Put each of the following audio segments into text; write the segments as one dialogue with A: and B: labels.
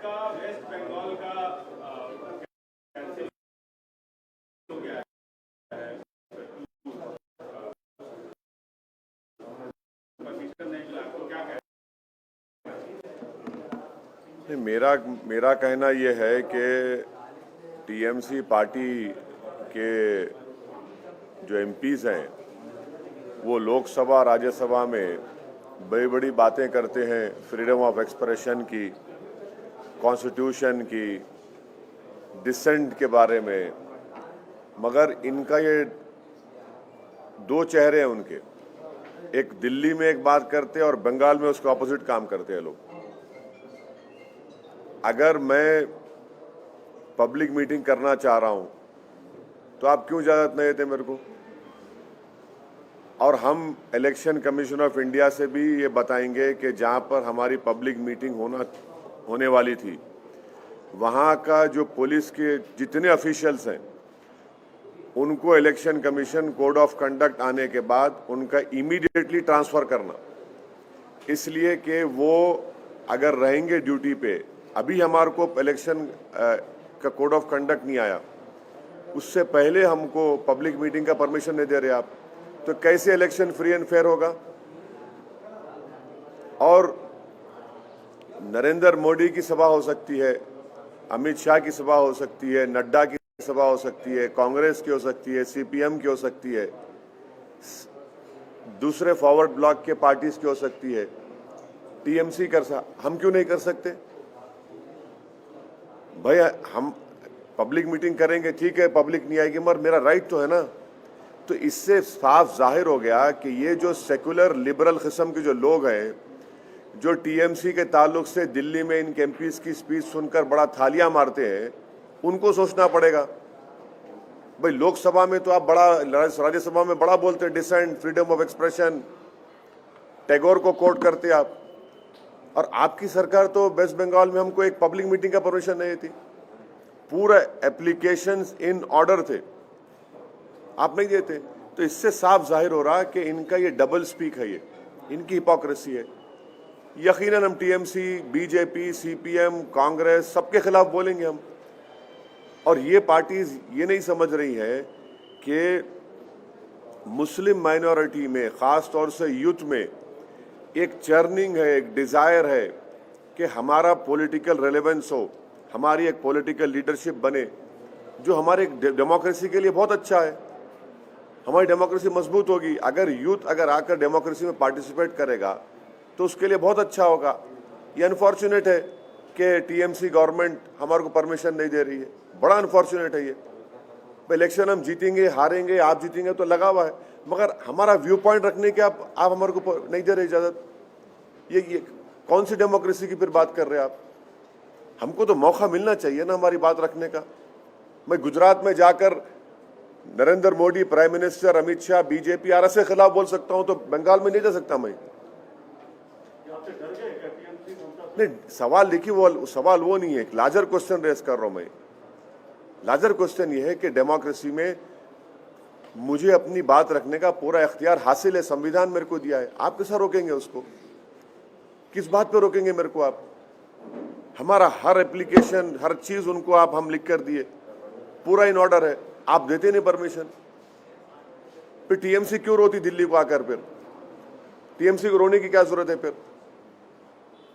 A: का वेस्ट बंगाल का कैंसिल हो गया है, परमिशन नहीं मिला, तो क्या कहें?
B: नहीं, मेरा कहना यह है कि टीएमसी पार्टी के जो एमपीज हैं वो लोकसभा राज्यसभा में बड़ी बड़ी बातें करते हैं फ्रीडम ऑफ एक्सप्रेशन की, कॉन्स्टिट्यूशन की, डिसेंट के बारे में, मगर इनका ये दो चेहरे हैं उनके। एक दिल्ली में एक बात करते हैं और बंगाल में उसके ऑपोजिट काम करते हैं लोग। अगर मैं पब्लिक मीटिंग करना चाह रहा हूं तो आप क्यों इजाजत नहीं देते मेरे को? और हम इलेक्शन कमीशन ऑफ इंडिया से भी ये बताएंगे कि जहां पर हमारी पब्लिक मीटिंग होने वाली थी वहां का जो पुलिस के जितने ऑफिशियल्स हैं उनको election commission code of conduct आने के बाद उनका इमीडिएटली ट्रांसफर करना, इसलिए कि वो अगर रहेंगे ड्यूटी पे। अभी हमारे को इलेक्शन का कोड ऑफ कंडक्ट नहीं आया, उससे पहले हमको पब्लिक मीटिंग का परमिशन नहीं दे रहे आप, तो कैसे इलेक्शन फ्री एंड फेयर होगा? और नरेंद्र मोदी की सभा हो सकती है, अमित शाह की सभा हो सकती है, नड्डा की सभा हो सकती है, कांग्रेस की हो सकती है, सीपीएम की हो सकती है, दूसरे फॉरवर्ड ब्लॉक के पार्टीज की हो सकती है, टीएमसी हम क्यों नहीं कर सकते? भाई हम पब्लिक मीटिंग करेंगे, ठीक है, पब्लिक नहीं आएगी मगर मेरा राइट तो है ना। तो इससे साफ जाहिर हो गया कि ये जो सेकुलर लिबरल किस्म के जो लोग हैं जो टीएमसी के ताल्लुक से दिल्ली में इन एमपीज की स्पीच सुनकर बड़ा थालियां मारते हैं, उनको सोचना पड़ेगा। भाई लोकसभा में तो आप बड़ा, राज्यसभा में बड़ा बोलते हैं dissent, freedom of expression, Tagore को कोट करते आप, और आपकी सरकार तो वेस्ट बंगाल में हमको एक पब्लिक मीटिंग का परमिशन नहीं थी, पूरा एप्लीकेशंस इन ऑर्डर थे, आप नहीं देते। तो इससे साफ जाहिर हो रहा कि इनका ये डबल स्पीक है, ये इनकी हिपोक्रेसी है। यकीनन हम टीएमसी, बीजेपी, सीपीएम, कांग्रेस सबके खिलाफ बोलेंगे हम। और ये पार्टीज ये नहीं समझ रही है कि मुस्लिम माइनॉरिटी में, खास तौर से यूथ में एक चर्निंग है, एक डिजायर है कि हमारा पॉलिटिकल रेलेवेंस हो, हमारी एक पॉलिटिकल लीडरशिप बने, जो हमारे डेमोक्रेसी के लिए बहुत अच्छा है। हमारी डेमोक्रेसी मजबूत होगी अगर यूथ अगर आकर डेमोक्रेसी में पार्टिसिपेट करेगा, तो उसके लिए बहुत अच्छा होगा। ये अनफॉर्चुनेट है कि टीएमसी गवर्नमेंट हमारे को परमिशन नहीं दे रही है, बड़ा अनफॉर्चुनेट है ये। इलेक्शन हम जीतेंगे हारेंगे, आप जीतेंगे तो लगा हुआ है, मगर हमारा व्यू पॉइंट रखने के आप हमारे को नहीं दे रहे इजाजत। ये कौन सी डेमोक्रेसी की फिर बात कर रहे हैं आप? हमको तो मौका मिलना चाहिए ना हमारी बात रखने का। मैं गुजरात में जाकर Narendra Modi, prime minister, Amit Shah, BJP आर के खिलाफ बोल सकता हूं, तो बंगाल में नहीं जा सकता मैं? नहीं, सवाल देखिए, वो सवाल वो नहीं है, एक लार्जर क्वेश्चन रेस कर रहा हूं मैं। लार्जर क्वेश्चन ये है कि डेमोक्रेसी में मुझे अपनी बात रखने का पूरा इख्तियार हासिल है, संविधान मेरे को दिया है। आप कैसा रोकेंगे उसको? किस बात पे रोकेंगे मेरे को आप? हमारा हर एप्लीकेशन, हर चीज उनको हम लिख कर दिए, पूरा इन ऑर्डर है, आप देते नहीं परमिशन। फिर टीएमसी क्यों रोती दिल्ली को आकर? फिर टीएमसी को रोने की क्या जरूरत है? फिर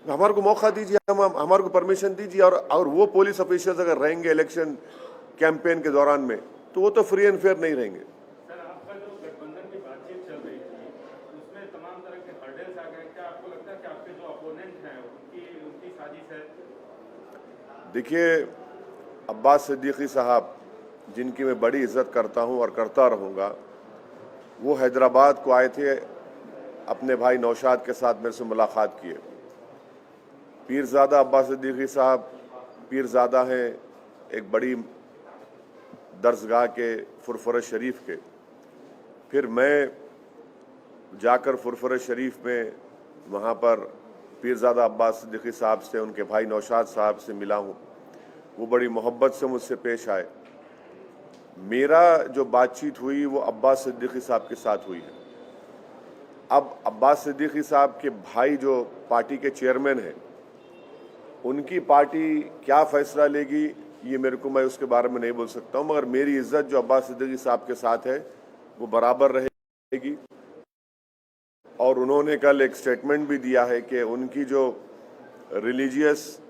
B: हमारे को मौका दीजिए, हमारे को परमिशन दीजिए। और वो पुलिस ऑफिसर्स अगर रहेंगे इलेक्शन कैंपेन के दौरान में, तो वो तो फ्री एंड फेयर नहीं रहेंगे।
A: सर, आपका जो गठबंधन की बातचीत चल रही थी, उसमें तमाम तरह के हर्डल्स आ गए। क्या आपको लगता है कि आपके जो अपोनेंट हैं उनकी साजिश है?
B: देखिए, अब्बास सिद्दीकी साहब, जिनकी मैं बड़ी इज्जत करता हूं और करता रहूंगा, वो हैदराबाद को आए थे, अपने भाई नौशाद के साथ मेरे से मुलाकात किए। पीरजादा अब्बास सिद्दीकी साहब पीरजादा हैं एक बड़ी दरसगाह के, फुरफुर शरीफ के। फिर मैं जाकर फुरफुर शरीफ में वहाँ पर पीरजादा अब्बास सिद्दीकी साहब से, उनके भाई नौशाद साहब से मिला हूँ। वो बड़ी मोहब्बत से मुझसे पेश आए। मेरा जो बातचीत हुई वो अब्बास सिद्दीकी साहब के साथ हुई है। अब अब्बास सिद्दीकी साहब के भाई जो पार्टी के चेयरमैन हैं, उनकी पार्टी क्या फैसला लेगी ये मेरे को, मैं उसके बारे में नहीं बोल सकता हूं, मगर मेरी इज्जत जो अब्बास सिद्दीकी साहब के साथ है वो बराबर रहेगी। और उन्होंने कल एक स्टेटमेंट भी दिया है कि उनकी जो रिलीजियस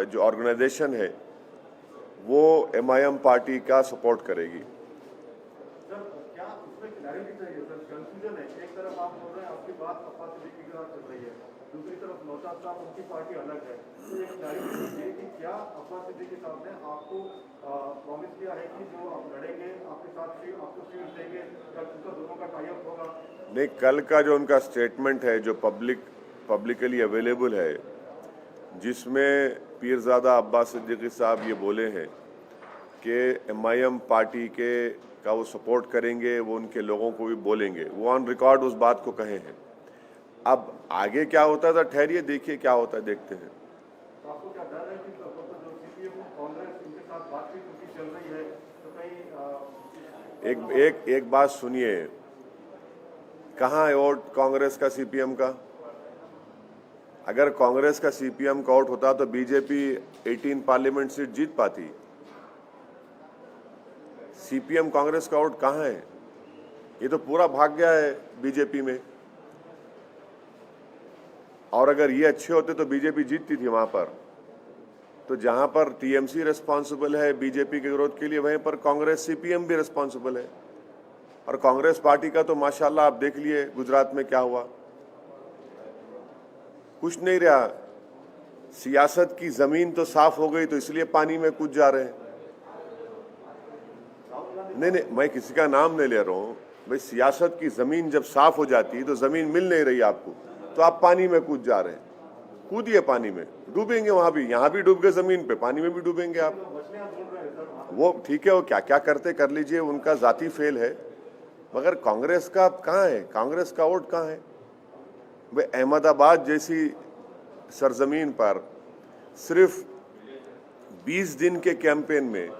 B: जो ऑर्गेनाइजेशन है वो MIM पार्टी का सपोर्ट करेगी।
C: सर क्या उसमें क्लैरिटी चाहिए सर? कंफ्यूजन है, एक तरफ आप बोल रहे हैं आपकी बात अब्बास सिद्दीकी के साथ चल रही है, दूसरी तरफ नौशाद साहब उनकी पार्टी अलग है, तो एक क्लैरिटी चाहिए कि क्या अब्बास सिद्दीकी साहब ने आपको प्रॉमिस किया है कि जो आप लड़ेंगे आपके साथ आपको सीट देंगे या उनका दोनों का टाई अप होगा?
B: नहीं, कल का जो उनका स्टेटमेंट है जो पब्लिकली अवेलेबल है, जिसमें पीरजादा अब्बास सिद्दीकी साहब ये बोले हैं कि MIM पार्टी का वो सपोर्ट करेंगे, वो उनके लोगों को भी बोलेंगे, वो ऑन रिकॉर्ड उस बात को कहे हैं। अब आगे क्या होता है तो ठहरिए देखिए क्या होता है, देखते हैं।
C: तो आपको क्या डर है कि जो CPM कांग्रेस इनके साथ बातचीत उनकी चल रही है तो कहीं
B: एक बात सुनिए, कहाँ है वोट कांग्रेस का CPM का? अगर कांग्रेस का CPM का वोट होता तो बीजेपी 18 पार्लियामेंट सीट जीत पाती। CPM कांग्रेस का वोट कहाँ है? ये तो पूरा भाग गया है बीजेपी में। और अगर ये अच्छे होते तो बीजेपी जीतती थी वहां पर। तो जहां पर TMC रिस्पॉन्सिबल है बीजेपी के विरोध के लिए, वहीं पर कांग्रेस CPM भी रिस्पॉन्सिबल है। और कांग्रेस पार्टी का तो माशाल्लाह आप देख लिए गुजरात में क्या हुआ, कुछ नहीं रहा। सियासत की जमीन तो साफ हो गई तो इसलिए पानी में कूद जा रहे हैं। नहीं, मैं किसी का नाम नहीं ले रहा हूं भाई। सियासत की जमीन जब साफ हो जाती है तो जमीन मिल नहीं रही आपको, तो आप पानी में कूद जा रहे हैं। कूदिए पानी में, डूबेंगे वहां भी, यहां भी डूब गए जमीन पे, पानी में भी डूबेंगे आप। वो ठीक है, वो क्या क्या करते कर लीजिए, उनका जाती फेल है। मगर कांग्रेस का कहाँ है? कांग्रेस का वोट कहाँ है भाई? अहमदाबाद जैसी सरजमीन पर सिर्फ 20 दिन के कैंपेन में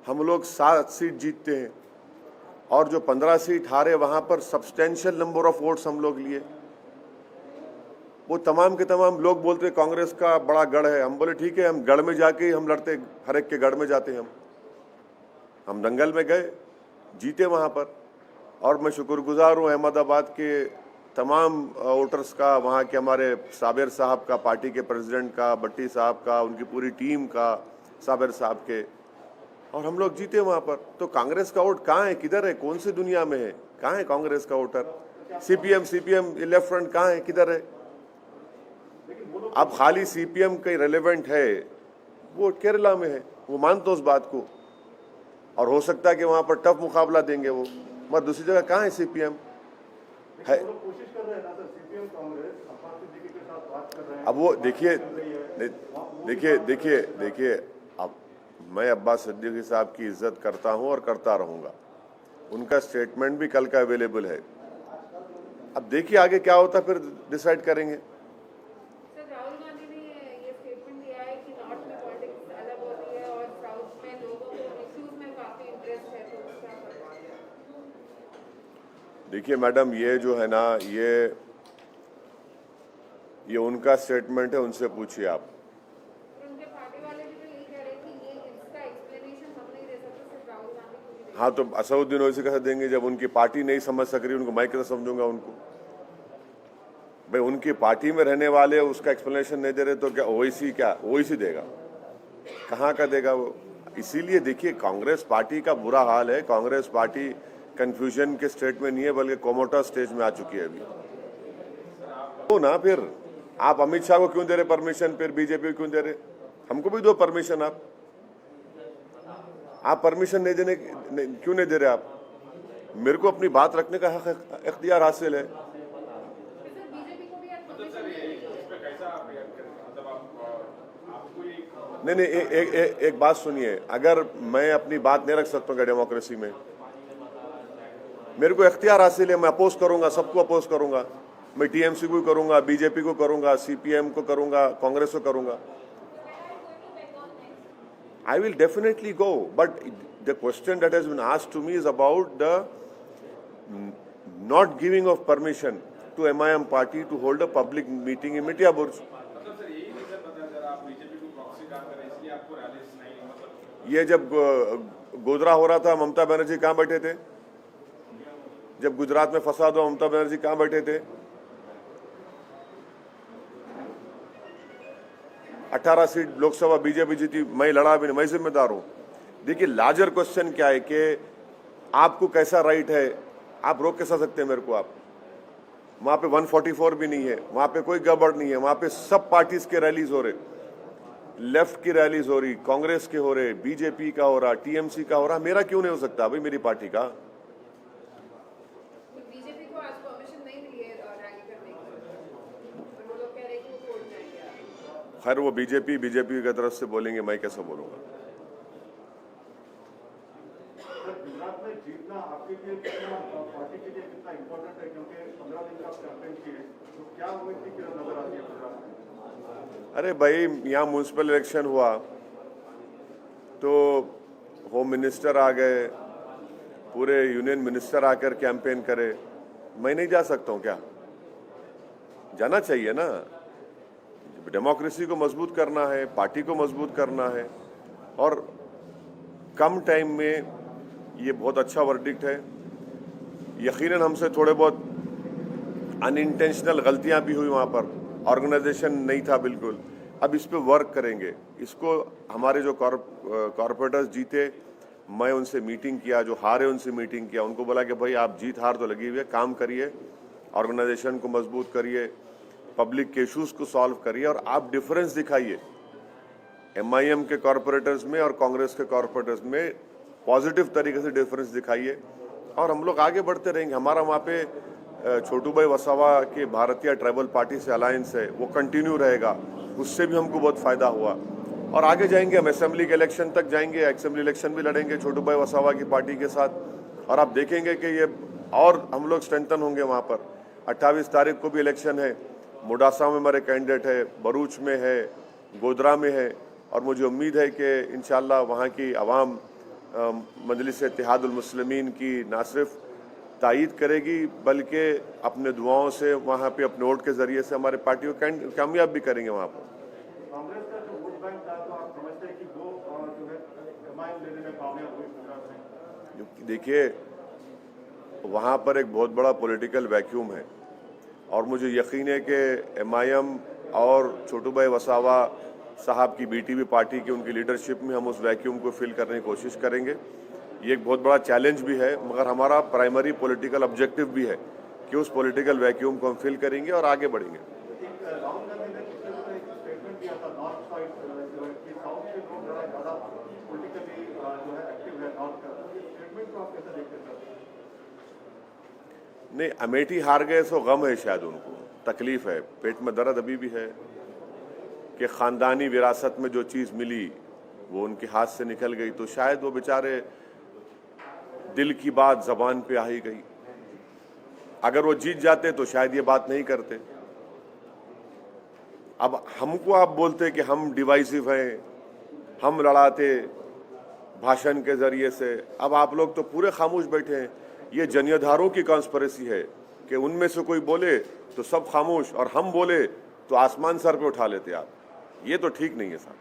B: हम लोग 7 सीट जीतते हैं, और जो 15 सीट हारे वहां पर सब्सटेंशियल नंबर ऑफ वोट्स हम लोग लिए। वो तमाम के तमाम लोग बोलते कांग्रेस का बड़ा गढ़ है। हम बोले ठीक है, हम गढ़ में जाके हम लड़ते, हर एक के गढ़ में जाते हैं। हम दंगल में गए, जीते वहां पर। और मैं शुक्रगुजार हूँ अहमदाबाद के तमाम वोटर्स का, वहाँ के हमारे साबिर साहब का, पार्टी के प्रेसिडेंट का, भट्टी साहब का, उनकी पूरी टीम का, साबिर साहब के, और हम लोग जीते वहाँ पर। तो कांग्रेस का वोट कहाँ है? किधर है? कौन सी दुनिया में है? कहाँ है कांग्रेस का वोटर? CPM लेफ्ट फ्रंट कहाँ है? किधर है? अब खाली CPM का रेलेवेंट है वो केरला में है, वो मानते उस बात को, और हो सकता है कि वहां पर टफ मुकाबला देंगे वो, मगर दूसरी जगह कहाँ है CPM है?
C: कोशिश कर रहे हैं ना सर, CPM कांग्रेस अब्बास सिद्दीकी के साथ बात कर रहे हैं।
B: अब वो देखिए, अब मैं अब्बास सिद्दीकी साहब की इज्जत करता हूं और करता रहूंगा। उनका स्टेटमेंट भी कल का अवेलेबल है। अब देखिए आगे क्या होता, फिर डिसाइड करेंगे।
D: राहुल गांधी ने ये स्टेटमेंट दिया है कि नॉर्थ में पॉलिटिक्स अलग हो रही है और साउथ में लोगों को इश्यूज में काफी इंटरेस्ट है, तो क्या करें?
B: देखिए मैडम, ये जो है ना, ये उनका स्टेटमेंट है, उनसे पूछिए आप।
D: उनके पार्टी वाले भी तो यही कह रहे हैं कि ये इसका एक्सप्लेनेशन हम नहीं दे सकते, सिर्फ राहुल गांधी को भी।
B: हाँ, तो असदुद्दीन ओवैसी कैसे देंगे? जब उनकी पार्टी नहीं समझ सक रही उनको, मैं कैसे समझूंगा उनको? भाई उनकी पार्टी में रहने वाले उसका एक्सप्लेनेशन नहीं दे रहे तो क्या ओवैसी देगा? कहाँ का देगा वो? इसीलिए देखिए, कांग्रेस पार्टी का बुरा हाल है। कांग्रेस पार्टी कंफ्यूजन के स्टेट में नहीं है, बल्कि कोमोटा स्टेज में आ चुकी है अभी। तो ना फिर आप अमित शाह को क्यों दे रहे परमिशन? फिर बीजेपी को क्यों दे रहे? हमको भी दो परमिशन। आप परमिशन नहीं देने क्यों नहीं दे रहे आप? मेरे को अपनी बात रखने का हक, इख्तियार हासिल है। नहीं, एक बात सुनिए, अगर मैं अपनी बात नहीं रख सकता हूँ डेमोक्रेसी में, मेरे को इख्तियार हासिल है, मैं अपोज करूंगा, सबको अपोज करूंगा। मैं TMC को करूंगा, बीजेपी को करूंगा, CPM को करूंगा, कांग्रेस को करूंगा। I will definitely go, but the question that has been asked to me is about the not giving of permission to MIM party to hold a public meeting in Mitiya Burj. ये जब गोधरा हो रहा था ममता बनर्जी कहाँ बैठे थे? जब गुजरात में फसाद हुआ ममता बनर्जी कहाँ बैठे थे? 18 सीट लोकसभा बीजेपी जीती, मैं लड़ा भी नहीं, मैं जिम्मेदार हूं। देखिए लार्जर क्वेश्चन क्या है कि आपको कैसा राइट है, आप रोक कैसा सकते हैं मेरे को? आप वहां पे 144 भी नहीं है, वहां पे कोई गड़बड़ नहीं है, वहां पे सब पार्टीज के रैलीज हो रहे, लेफ्ट की रैलीज हो रही, कांग्रेस के हो रहे, बीजेपी का हो रहा, टीएमसी का हो रहा, मेरा क्यों नहीं हो सकता भाई, मेरी पार्टी का?
D: बीजेपी को आज परमिशन नहीं मिली है रैली करने की, और वो लोग कह रहे हैं कि वो कोर्ट जाएंगे।
B: खैर वो बीजेपी की तरफ से बोलेंगे, मैं कैसे बोलूंगा?
C: सर गुजरात में जीतना आपके लिए कितना पार्टी के लिए कितना इम्पोर्टेंट है, क्योंकि 15 दिन का कैंपेन किए, तो क्या उम्मीद की किरण नजर आती है गुजरात में?
B: अरे भाई यहाँ म्यूनसिपल इलेक्शन हुआ तो होम मिनिस्टर आ गए, पूरे यूनियन मिनिस्टर आकर कैंपेन करे, मैं नहीं जा सकता हूँ क्या? जाना चाहिए ना। डेमोक्रेसी को मजबूत करना है, पार्टी को मजबूत करना है, और कम टाइम में ये बहुत अच्छा वर्डिक्ट है। यकीनन हमसे थोड़े बहुत अनइंटेंशनल गलतियां भी हुई, वहाँ पर ऑर्गेनाइजेशन नहीं था बिल्कुल। अब इस पे वर्क करेंगे। इसको हमारे जो कॉर्पोरेटर्स जीते, मैं उनसे मीटिंग किया, जो हारे उनसे मीटिंग किया, उनको बोला कि भाई आप जीत हार तो लगी हुई है, काम करिए, ऑर्गेनाइजेशन को मजबूत करिए, पब्लिक के इश्यूज को सॉल्व करिए, और आप डिफरेंस दिखाइए MIM के कॉर्पोरेटर्स में और कांग्रेस के कॉर्पोरेटर्स में, पॉजिटिव तरीके से डिफरेंस दिखाइए, और हम लोग आगे बढ़ते रहेंगे। हमारा वहाँ पे छोटू भाई वसावा के भारतीय ट्राइबल पार्टी से अलायंस है, वो कंटिन्यू रहेगा, उससे भी हमको बहुत फायदा हुआ, और आगे जाएंगे। हम असेंबली के इलेक्शन तक जाएंगे, असेंबली इलेक्शन भी लड़ेंगे छोटू भाई वसावा की पार्टी के साथ, और आप देखेंगे कि ये और हम लोग स्ट्रेंथन होंगे वहाँ पर। 28 तारीख को भी इलेक्शन है, मोडासा में हमारे कैंडिडेट है, भरूच में है, गोधरा में है, और मुझे उम्मीद है कि इंशाल्लाह वहाँ की आवाम मजलिस इत्तेहादुल मुस्लिमीन की ना सिर्फ तायीद करेगी, बल्कि अपने दुआओं से वहाँ पे अपने वोट के जरिए से हमारे पार्टी को कामयाब भी करेंगे वहाँ पर।
C: कांग्रेस का जो वोट बैंक था, तो आप समझते हैं कि वो जो है MIM लेने में कामयाब हुई गुजरात में?
B: देखिए वहाँ पर एक बहुत बड़ा पॉलिटिकल वैक्यूम है, और मुझे यकीन है कि MIM और छोटू भाई वसावा साहब की BTV पार्टी की उनकी लीडरशिप में हम उस वैक्यूम को फिल करने की कोशिश करेंगे। ये एक बहुत बड़ा चैलेंज भी है, मगर हमारा प्राइमरी पॉलिटिकल ऑब्जेक्टिव भी है कि उस पॉलिटिकल वैक्यूम को हम फिल करेंगे और आगे बढ़ेंगे।
C: राहुल गांधी ने पिछले दिनों एक स्टेटमेंट दिया था, नॉर्थ साइड जो है कि साउथ के लोग ज़्यादा पॉलिटिकली जो है एक्टिव है नॉर्थ का, स्टेटमेंट को आप कैसे देखते हैं सर?
B: नहीं, अमेठी हार गए सो गम है, शायद उनको तकलीफ है, पेट में दर्द अभी भी है कि खानदानी विरासत में जो चीज़ मिली वो उनके हाथ से निकल गई, तो शायद वो बेचारे दिल की बात जबान पे आ ही गई। अगर वो जीत जाते तो शायद ये बात नहीं करते। अब हमको आप बोलते कि हम डिवाइसिव हैं, हम लड़ाते भाषण के जरिए से, अब आप लोग तो पूरे खामोश बैठे हैं। ये जनियाधारों की कॉन्स्पिरेसी है कि उनमें से कोई बोले तो सब खामोश, और हम बोले तो आसमान सर पे उठा लेते आप। ये तो ठीक नहीं है साहब।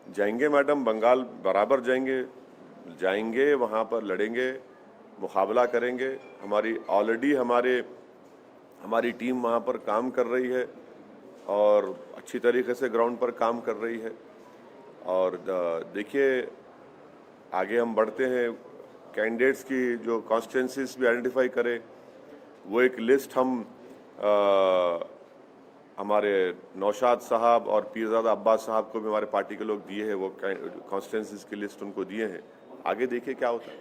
B: जाएंगे मैडम, बंगाल बराबर जाएंगे, वहाँ पर लड़ेंगे, मुकाबला करेंगे। हमारी ऑलरेडी हमारी टीम वहाँ पर काम कर रही है और अच्छी तरीके से ग्राउंड पर काम कर रही है। और देखिए आगे हम बढ़ते हैं, कैंडिडेट्स की जो कॉन्स्टिट्यूंसीज भी आइडेंटिफाई करें, वो एक लिस्ट हम हमारे नौशाद साहब और पीरजादा अब्बास साहब को भी हमारे पार्टी के लोग दिए हैं, वो कॉन्स्टिट्यूंसीज की लिस्ट उनको दिए हैं। आगे देखिए क्या होता है।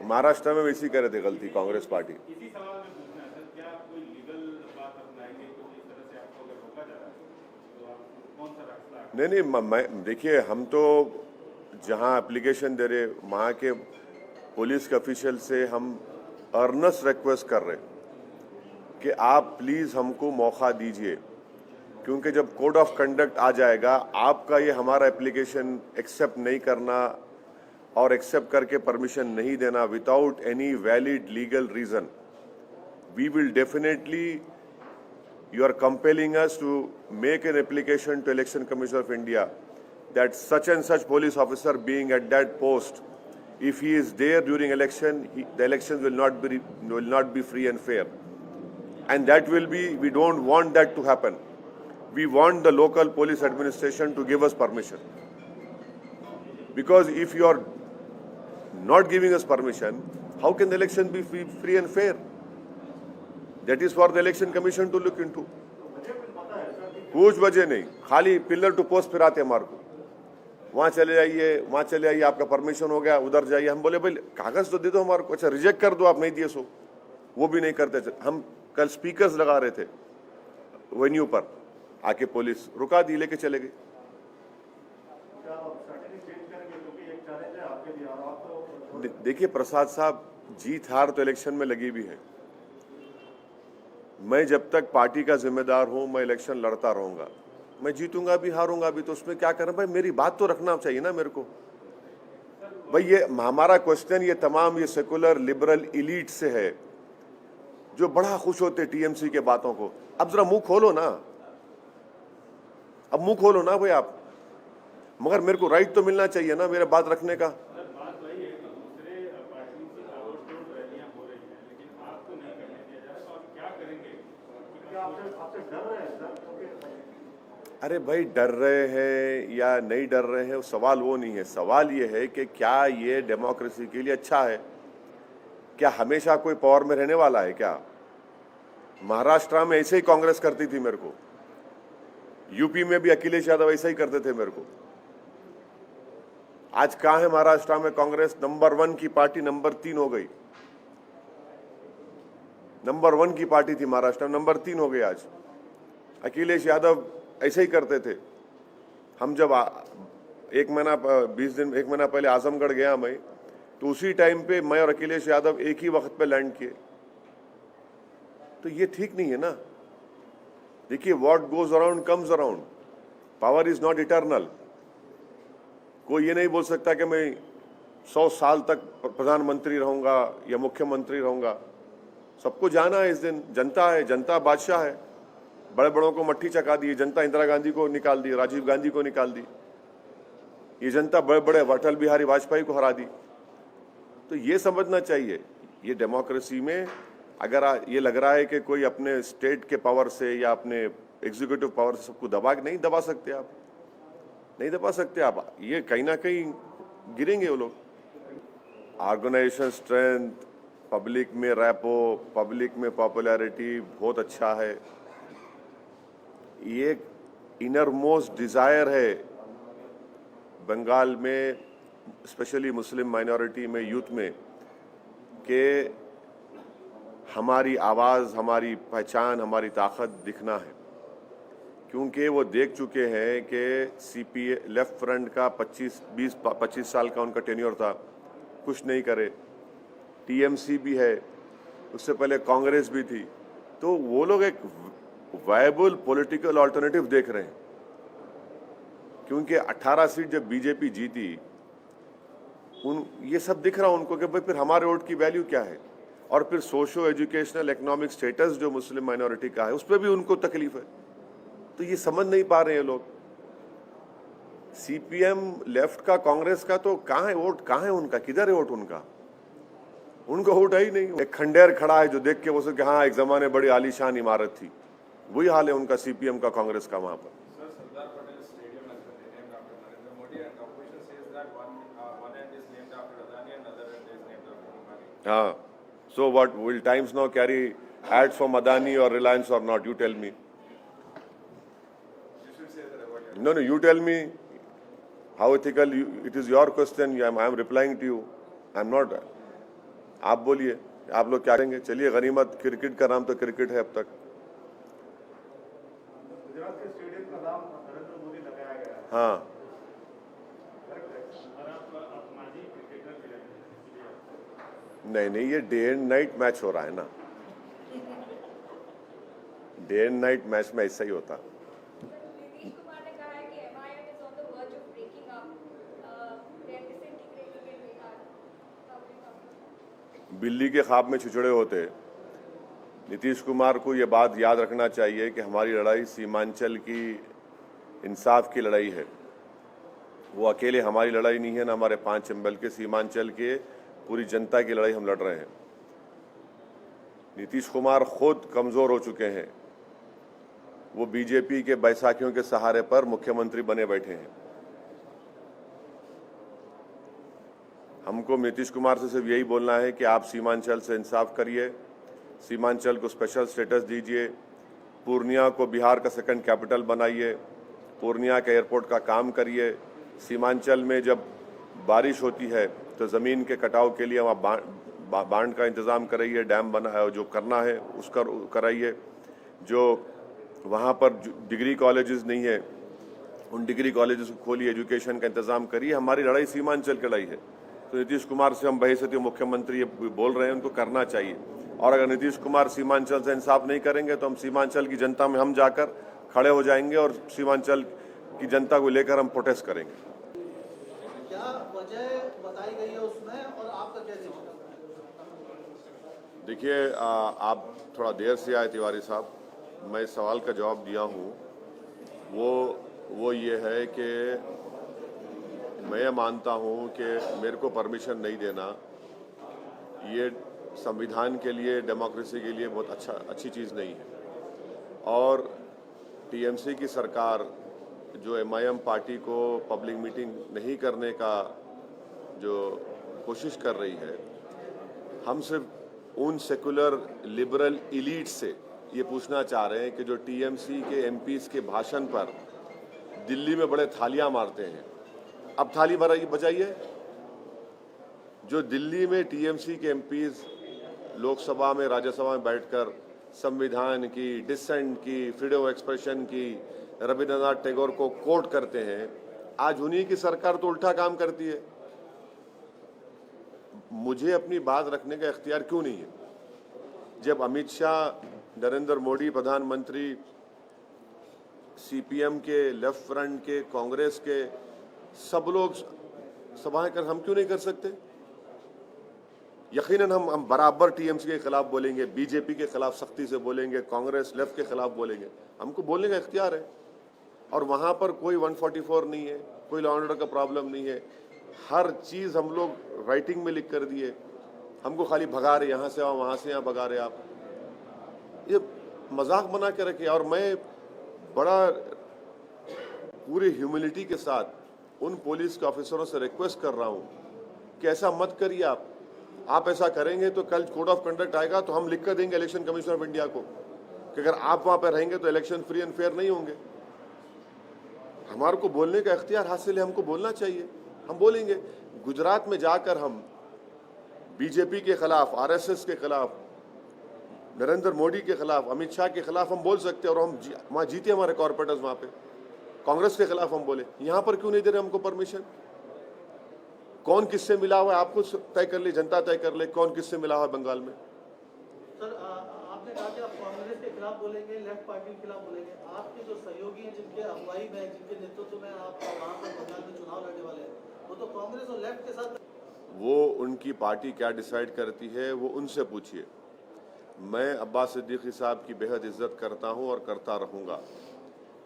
B: महाराष्ट्र में भी इसी करे थे गलती कांग्रेस पार्टी।
A: इसी सवाल में पूछना है सर, क्या कोई लीगल बात अपनाएंगे कुछ इस तरह से आपको अगर रोका जा रहा है तो आप कौन सा रास्ता?
B: नहीं, देखिए हम तो जहां एप्लीकेशन दे रहे वहाँ के पुलिस के ऑफिशियल से हम अर्नेस्ट रिक्वेस्ट कर रहे कि आप प्लीज़ हमको मौका दीजिए, क्योंकि जब कोड ऑफ कंडक्ट आ जाएगा, आपका ये हमारा एप्लीकेशन एक्सेप्ट नहीं करना और एक्सेप्ट करके परमिशन नहीं देना without any valid legal reason, we will definitely you are compelling us to make an application to Election Commission of India that such and such police officer being at that post, if he is there during election, the elections will not be free and fair. And that will be, we don't want that to happen. We want the local police administration to give us permission. Because if you are not giving us permission, how can the election be free and fair? That is for the Election Commission to look into. कुछ वजह नहीं, खाली pillar to post फिराते हमारे को, वहाँ चले जाइए, आपका परमिशन हो गया, उधर जाइए। हम बोले भाई कागज तो दे दो हमारे को, अच्छा रिजेक्ट कर दो, आप नहीं दिए सो, वो भी नहीं करते। हम कल स्पीकर्स लगा रहे थे वेन्यू पर, आके पुलिस रुका दी, लेके चले गए। देखिए प्रसाद साहब, जीत हार तो इलेक्शन में लगी भी है। मैं जब तक पार्टी का जिम्मेदार हूं, मैं इलेक्शन लड़ता रहूंगा। मैं जीतूंगा भी हारूंगा भी, तो उसमें क्या करें भाई, मेरी बात तो रखना चाहिए ना मेरे को। भाई ये हमारा क्वेश्चन ये तमाम ये सेकुलर लिबरल इलीट से है, जो बड़ा खुश होते टीएमसी के बातों को। अब जरा मुंह खोलो ना, अब मुंह खोलो ना भाई आप, मगर मेरे को राइट तो मिलना चाहिए ना मेरे बात रखने का। अरे भाई डर रहे हैं या नहीं डर रहे हैं, सवाल वो नहीं है। सवाल ये है कि क्या ये डेमोक्रेसी के लिए अच्छा है? क्या हमेशा कोई पावर में रहने वाला है क्या? महाराष्ट्र में ऐसे ही कांग्रेस करती थी मेरे को, यूपी में भी अखिलेश यादव ऐसा ही करते थे मेरे को। आज कहां है महाराष्ट्र में कांग्रेस? नंबर 1 की पार्टी नंबर 3 हो गई। नंबर 1 की पार्टी थी महाराष्ट्र में, नंबर 3 हो गई आज। अखिलेश यादव ऐसे ही करते थे। हम जब 1 महीना 20 दिन 1 महीना पहले आजमगढ़ गया मैं, तो उसी टाइम पे मैं और अखिलेश यादव एक ही वक्त पे लैंड किए। तो ये ठीक नहीं है ना। देखिए, what goes around comes around, power is not eternal. कोई ये नहीं बोल सकता कि मैं 100 साल तक प्रधानमंत्री रहूंगा या मुख्यमंत्री रहूंगा। सबको जाना है इस दिन। जनता है, जनता बादशाह है। बड़े बड़ों को मट्ठी चका दी जनता, इंदिरा गांधी को निकाल दी, राजीव गांधी को निकाल दी। ये जनता बड़े बड़े अटल बिहारी वाजपेयी को हरा दी। तो ये समझना चाहिए, ये डेमोक्रेसी में अगर ये लग रहा है कि कोई अपने स्टेट के पावर से या अपने एग्जीक्यूटिव पावर से सबको नहीं दबा सकते आप, नहीं दबा सकते आप। ये कहीं ना कहीं गिरेंगे वो लोग। ऑर्गेनाइजेशन स्ट्रेंथ, पब्लिक में रैपो, पब्लिक में पॉपुलैरिटी बहुत अच्छा है। ये इनर मोस्ट डिजायर है बंगाल में, स्पेशली मुस्लिम माइनॉरिटी में, यूथ में, कि हमारी आवाज़, हमारी पहचान, हमारी ताकत दिखना है। क्योंकि वो देख चुके हैं कि सीपीए लेफ्ट फ्रंट का 25 साल का उनका टेन्योर था, कुछ नहीं करे। टीएमसी भी है, उससे पहले कांग्रेस भी थी। तो वो लोग एक वायबल पॉलिटिकल अल्टरनेटिव देख रहे हैं। क्योंकि 18 सीट जब बीजेपी जीती, ये सब दिख रहा उनको कि भाई फिर हमारे वोट की वैल्यू क्या है। और फिर सोशो एजुकेशनल इकोनॉमिक स्टेटस जो मुस्लिम माइनॉरिटी का है, उस पर भी उनको तकलीफ है। तो ये समझ नहीं पा रहे हैं लोग। सीपीएम लेफ्ट का, कांग्रेस का, तो कहाँ है वोट, कहाँ है उनका, किधर है वोट उनका? उनका वोट है ही नहीं। एक खंडेर खड़ा है जो देख के वो सोचे हाँ एक जमाने बड़ी आलीशान इमारत थी। वही हाल है उनका, सीपीएम का, कांग्रेस का वहां पर। हाँ, so what, will Times now carry ads from Adani or Reliance or not? You tell me. No, you tell me how ethical it is your question. I am replying to you. I am not. आप बोलिए, आप लोग क्या करेंगे? चलिए, गनीमत cricket का नाम तो क्रिकेट है अब तक।
C: गुजरात के स्टेडियम का नाम नरेंद्र मोदी लगाया गया है।
B: हाँ, नहीं, ये डे एंड नाइट मैच हो रहा है ना। डे एंड नाइट मैच में ऐसा ही होता। बिल्ली के ख्वाब में छिछड़े होते, नीतीश कुमार को ये बात याद रखना चाहिए कि हमारी लड़ाई सीमांचल की इंसाफ की लड़ाई है। वो अकेले हमारी लड़ाई नहीं है, ना हमारे 5 एमएल के, सीमांचल के पूरी जनता की लड़ाई हम लड़ रहे हैं। नीतीश कुमार खुद कमजोर हो चुके हैं। वो बीजेपी के बैसाखियों के सहारे पर मुख्यमंत्री बने बैठे हैं। हमको नीतीश कुमार से सिर्फ यही बोलना है कि आप सीमांचल से इंसाफ करिए, सीमांचल को स्पेशल स्टेटस दीजिए, पूर्णिया को बिहार का सेकंड कैपिटल बनाइए, पूर्णिया के एयरपोर्ट का काम करिए। सीमांचल में जब बारिश होती है तो ज़मीन के कटाव के लिए वहाँ बांध का इंतज़ाम कराइए, डैम बना जो करना है उसका कराइए। जो वहाँ पर डिग्री कॉलेजेस नहीं है उन डिग्री कॉलेजेस को खोलिए, एजुकेशन का इंतज़ाम करिए। हमारी लड़ाई सीमांचल की लड़ाई है। तो नीतीश कुमार से हम बहसती मुख्यमंत्री ये बोल रहे हैं, उनको करना चाहिए। और अगर नीतीश कुमार सीमांचल से इंसाफ नहीं करेंगे तो हम सीमांचल की जनता में हम जाकर खड़े हो जाएंगे और सीमांचल की जनता को लेकर हम प्रोटेस्ट करेंगे।
E: क्या वजह बताई गई है उसमें और आपका क्या देखना?
B: देखिए, आप थोड़ा देर से आए तिवारी साहब। मैं इस सवाल का जवाब दिया हूँ। वो ये है कि मैं मानता हूँ कि मेरे को परमिशन नहीं देना ये संविधान के लिए, डेमोक्रेसी के लिए बहुत अच्छी चीज़ नहीं है। और टीएमसी की सरकार जो एमआईएम पार्टी को पब्लिक मीटिंग नहीं करने का जो कोशिश कर रही है, हम सिर्फ उन सेकुलर लिबरल इलीट से ये पूछना चाह रहे हैं कि जो टीएमसी के एमपीज के भाषण पर दिल्ली में बड़े थालियां मारते हैं, अब थाली बजाइए। जो दिल्ली में टीएमसी के एमपीज लोकसभा में, राज्यसभा में बैठकर संविधान की, डिसेंट की, फ्रीडम ऑफ एक्सप्रेशन की, रविंद्रनाथ टैगोर को कोट करते हैं, आज उन्हीं की सरकार तो उल्टा काम करती है। मुझे अपनी बात रखने का इख्तियार क्यों नहीं है? जब अमित शाह, नरेंद्र मोदी प्रधानमंत्री, सीपीएम के, लेफ्ट फ्रंट के, कांग्रेस के सब लोग सभाएं कर, हम क्यों नहीं कर सकते? यकीनन हम बराबर टीएमसी के खिलाफ बोलेंगे, बीजेपी के खिलाफ सख्ती से बोलेंगे, कांग्रेस लेफ्ट के खिलाफ बोलेंगे। हमको बोलने का इख्तियार है। और वहां पर कोई 144 नहीं है, कोई लॉ एंड ऑर्डर का प्रॉब्लम नहीं है। हर चीज हम लोग राइटिंग में लिख कर दिए। हमको खाली भगा रहे, यहां से आओ, वहां से यहाँ भगा रहे आप। ये मजाक बना के रखे। और मैं बड़ा पूरी ह्यूमिलिटी के साथ उन पुलिस के ऑफिसरों से रिक्वेस्ट कर रहा हूं कि ऐसा मत करिए। आप ऐसा करेंगे तो कल कोड ऑफ कंडक्ट आएगा तो हम लिख कर देंगे इलेक्शन कमीशन ऑफ इंडिया को कि अगर आप वहां पर रहेंगे तो इलेक्शन फ्री एंड फेयर नहीं होंगे। हमारे को बोलने का इख्तियार हासिल है, हमको बोलना चाहिए, हम बोलेंगे। गुजरात में जाकर हम बीजेपी के खिलाफ, आरएसएस के खिलाफ, नरेंद्र मोदी के खिलाफ, अमित शाह के खिलाफ हम बोल सकते हैं और हम वहां जीते हमारे कॉर्पोरेटर्स। वहां पे कांग्रेस के खिलाफ हम बोले। यहां पर क्यों नहीं दे रहे हमको परमिशन? कौन किससे मिला हुआ है आपको तय कर ले, जनता तय कर ले कौन किससे मिला हुआ है बंगाल में।
E: सर, आपने कहा कि आप कांग्रेस के खिलाफ बोलेंगे, लेफ्ट पार्टी के खिलाफ बोलेंगे। आपके जो सहयोगी हैं, जिनके अगुवाई में, जिनके नेतृत्व में आप वहाँ पर बंगाल में चुनाव लड़ने वाले हैं, वो तो कांग्रेस और लेफ्ट के साथ।
B: वो उनकी पार्टी क्या डिसाइड करती है वो उनसे पूछिए। मैं अब्बास सिद्दीकी साहब की बेहद इज्जत करता हूँ और करता रहूँगा।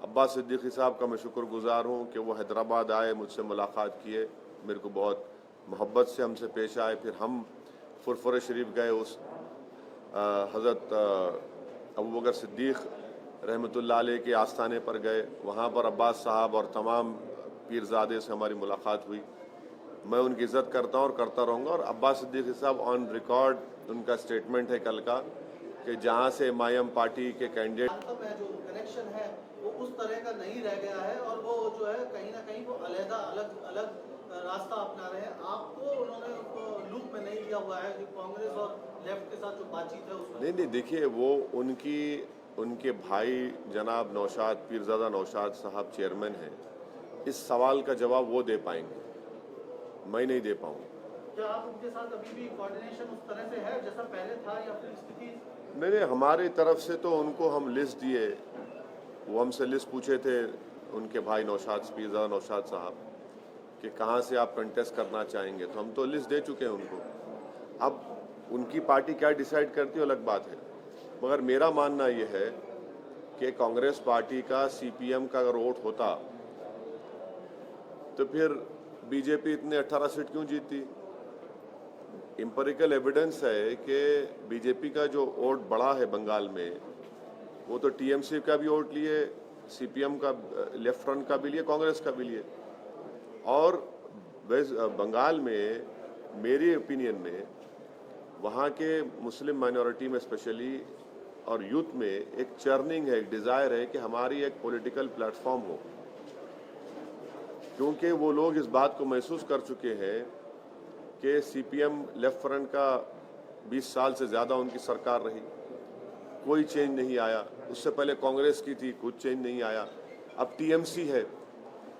B: अब्बास सिद्दीकी साहब का मैं शुक्रगुजार हूँ कि वो हैदराबाद आए, मुझसे मुलाकात किए, मेरे को बहुत मोहब्बत से हमसे पेश आए। फिर हम फुरफुरे शरीफ गए, उस हज़रत अबू बकर सिद्दीक रहमतुल्लाह अलैह के आस्थाने पर गए। वहाँ पर अब्बास साहब और तमाम पीरजादे से हमारी मुलाकात हुई। मैं उनकी इज़्ज़त करता हूँ और करता रहूँगा। और अब्बास सिद्दीकी साहब ऑन रिकॉर्ड, उनका स्टेटमेंट है कल का कि जहाँ से एमआईएम पार्टी के कैंडिडेट
E: जो कनेक्शन है वो उस तरह का नहीं रह गया है और वो जो है कहीं ना कहीं वो अलग अलग रास्ता अपना रहे हैं। आपको उन्होंने लूप में नहीं लिया हुआ है जो कांग्रेस और लेफ्ट के साथ जो बातचीत है उसमें? नहीं,
B: देखिए, वो उनके भाई जनाब नौशाद, पीरजादा नौशाद साहब चेयरमैन हैं। इस सवाल का जवाब वो दे पाएंगे, मैं नहीं दे पाऊंगा।
E: क्या आप उनके साथ अभी भी कोऑर्डिनेशन उस तरह से है जैसा पहले था या फिर स्थिति?
B: नहीं, हमारी तरफ से तो उनको हम लिस्ट दिए। वो हमसे लिस्ट पूछे थे उनके भाई नौशाद, पीरजादा नौशाद साहब, कि कहाँ से आप कंटेस्ट करना चाहेंगे, तो हम तो लिस्ट दे चुके हैं उनको। अब उनकी पार्टी क्या डिसाइड करती है अलग बात है। मगर मेरा मानना ये है कि कांग्रेस पार्टी का सीपीएम का अगर वोट होता तो फिर बीजेपी इतने 18 सीट क्यों जीती। एम्पिरिकल एविडेंस है कि बीजेपी का जो वोट बढ़ा है बंगाल में वो तो टीएमसी का भी वोट लिए, सीपीएम का लेफ्ट फ्रंट का भी लिए, कांग्रेस का भी लिए। और बंगाल में मेरी ओपिनियन में वहाँ के मुस्लिम माइनॉरिटी में स्पेशली और यूथ में एक चर्निंग है, एक डिज़ायर है कि हमारी एक पॉलिटिकल प्लेटफॉर्म हो, क्योंकि वो लोग इस बात को महसूस कर चुके हैं कि सीपीएम लेफ्ट फ्रंट का 20 साल से ज़्यादा उनकी सरकार रही, कोई चेंज नहीं आया। उससे पहले कांग्रेस की थी, कुछ चेंज नहीं आया। अब टीएमसी है,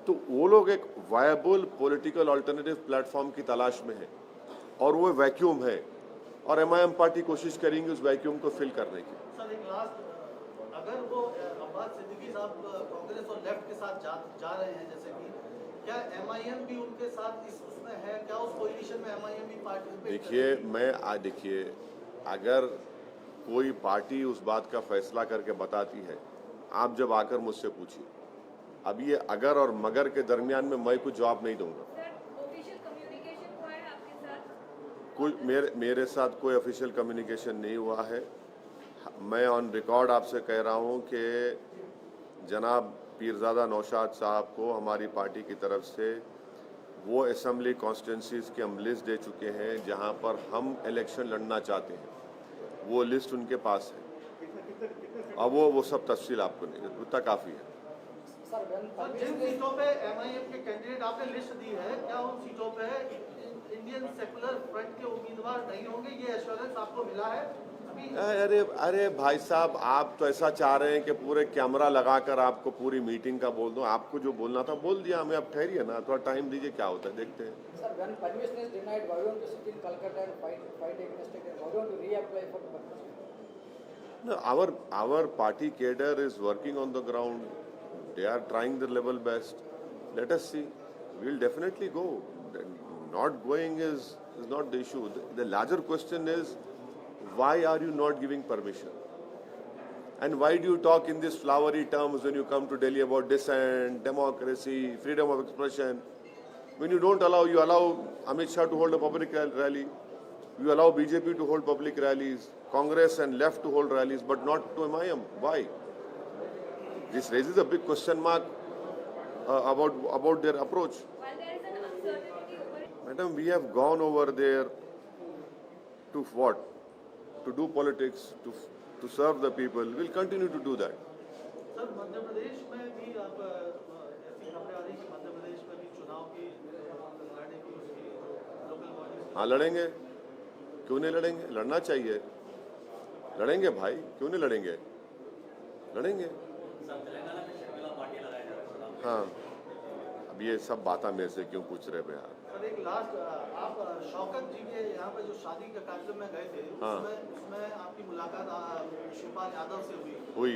B: तो वो लोग एक वायबल पॉलिटिकल अल्टरनेटिव प्लेटफॉर्म की तलाश में है और वो वैक्यूम है और एमआईएम पार्टी कोशिश करेंगी उस वैक्यूम को फिल करने की।
E: सर एक लास्ट, अगर वो अब्बास सिद्दीकी साहब कांग्रेस और लेफ्ट के साथ जा रहे हैं, जैसे कि क्या एमआईएम भी उनके साथ इस उसमें है, क्या उस पोजीशन में एमआईएम भी पार्टिसिपेट?
B: देखिए अगर कोई पार्टी उस बात का फैसला करके बताती है, आप जब आकर मुझसे पूछिए। अब ये अगर और मगर के दरमियान में मैं कुछ जवाब नहीं दूंगा।
D: ऑफिशियल कम्युनिकेशन हुआ है आपके साथ?
B: कुछ मेरे साथ कोई ऑफिशियल कम्युनिकेशन नहीं हुआ है। मैं ऑन रिकॉर्ड आपसे कह रहा हूं कि जनाब पीरजादा नौशाद साहब को हमारी पार्टी की तरफ से वो असेंबली कॉन्स्टिट्यूंसीज की हम लिस्ट दे चुके हैं जहां पर हम इलेक्शन लड़ना चाहते हैं, वो लिस्ट उनके पास है। अब वो सब तफसील आपको नहीं, उतना काफ़ी है।
E: सर जिन सीटों पे एमआईएम के कैंडिडेट आपने लिस्ट दी है, क्या उन सीटों पे इंडियन सेकुलर फ्रंट के उम्मीदवार नहीं होंगे, ये एश्योरेंस आपको मिला है अभी?
B: अरे भाई साहब, आप तो ऐसा चाह रहे हैं कि पूरे कैमरा लगाकर आपको पूरी मीटिंग का बोल दूं। आपको जो बोलना था बोल दिया हमें, अब ठहरिए ना, थोड़ा टाइम दीजिए, क्या होता है देखते हैं।
F: Sir, when permission is denied, why don't you sit in Calcutta and fight against it? Why don't you reapply for permission?
B: No, our party cadre is working on the ground. They are trying their level best. Let us see. We'll definitely go. Not going is not the issue. The larger question is, why are you not giving permission? And why do you talk in these flowery terms when you come to Delhi about dissent, democracy, freedom of expression? When you don't allow, you allow Amit Shah to hold a public rally. You allow BJP to hold public rallies, Congress and left to hold rallies, but not to MIM. Why? This raises a big question mark about their approach.
D: While there is an uncertainty over it.
B: Madam, we have gone over there to what? To do politics, to serve the people. We'll continue to do that.
E: Sir Madhya Pradesh में भी आप ऐसी खबरें आ रही कि मध्य प्रदेश में भी चुनाव की लड़ने की उसकी लोकल बॉडी।
B: हाँ लड़ेंगे, क्यों नहीं लड़ेंगे? लड़ना चाहिए, लड़ेंगे भाई, क्यों नहीं लड़ेंगे? लड़ेंगे। हाँ, अब ये सब बातें मेरे से क्यों पूछ रहे भैया?
E: सर एक लास्ट, आप शौकत जी के यहाँ पे जो शादी के कार्यक्रम में गए थे,
B: हाँ।
E: उसमें आपकी मुलाकात शिवपाल यादव से
B: हुई।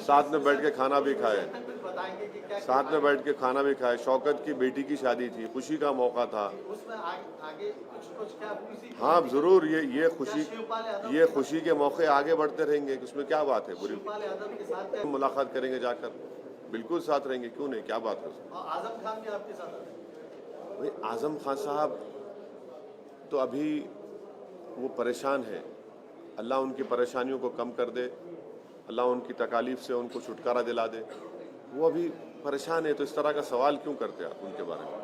B: साथ में बैठ के खाना भी खाए,
E: कुछ बताएंगे कि क्या
B: साथ में बैठ के खाना भी खाए। शौकत की बेटी की शादी थी, खुशी का मौका था।
E: उसमें आगे कुछ क्या किसी?
B: हाँ जरूर, ये
E: शिवपाल यादव
B: ये खुशी के मौके आगे बढ़ते रहेंगे, उसमें क्या बात है? बुरी
E: शिवपाल यादव के साथ क्या?
B: मुलाकात करेंगे जाकर, बिल्कुल साथ रहेंगे, क्यों नहीं, क्या बात है उसमें?
E: और आजम खान भी आपके साथ आते हैं?
B: भाई आजम खान साहब तो अभी वो परेशान है, अल्लाह उनकी परेशानियों को कम कर दे, अल्लाह उनकी तकालीफ से उनको छुटकारा दिला दे। वो अभी परेशान है, तो इस तरह का सवाल क्यों करते आप उनके बारे में?